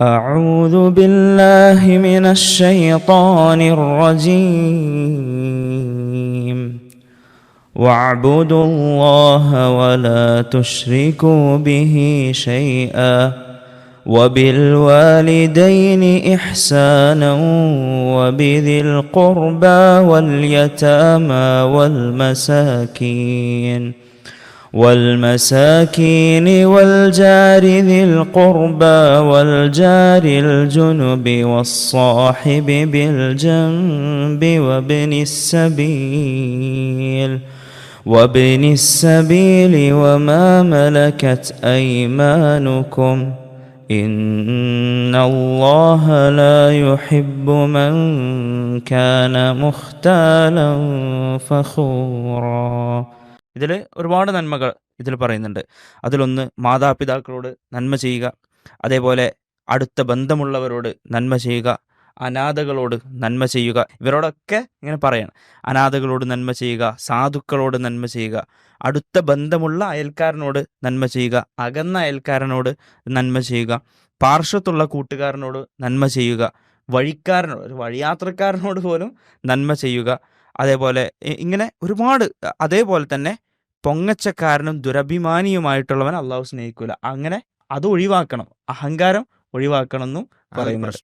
أعوذ بالله من الشيطان الرجيم واعبدوا الله ولا تشركوا به شيئا وبالوالدين إحسانا وبذي القربى واليتامى والمساكين والجار ذي القربى والجار الجنب والصاحب بالجنب وابن السبيل وما ملكت أيمانكم إن الله لا يحب من كان مختالا فخورا. ഇതിൽ ഒരുപാട് നന്മകൾ ഇതിൽ പറയുന്നുണ്ട്. അതിലൊന്ന് മാതാപിതാക്കളോട് നന്മ ചെയ്യുക, അതേപോലെ അടുത്ത ബന്ധമുള്ളവരോട് നന്മ ചെയ്യുക, അനാഥകളോട് നന്മ ചെയ്യുക. ഇവരോടൊക്കെ ഇങ്ങനെ പറയണം, അനാഥകളോട് നന്മ ചെയ്യുക, സാധുക്കളോട് നന്മ ചെയ്യുക, അടുത്ത ബന്ധമുള്ള അയൽക്കാരനോട് നന്മ ചെയ്യുക, അകന്ന അയൽക്കാരനോട് നന്മ ചെയ്യുക, പാർശ്വത്തുള്ള കൂട്ടുകാരനോട് നന്മ ചെയ്യുക, വഴിക്കാരനോട് ഒരു വഴിയാത്രക്കാരനോട് പോലും നന്മ ചെയ്യുക. അതേപോലെ ഇങ്ങനെ ഒരുപാട്. അതേപോലെ തന്നെ പൊങ്ങച്ചക്കാരനും ദുരഭിമാനിയുമായിട്ടുള്ളവൻ അള്ളാഹു സ്നേഹിക്കൂല. അങ്ങനെ അത് ഒഴിവാക്കണം, അഹങ്കാരം ഒഴിവാക്കണം എന്നും പറയുന്നുണ്ട്.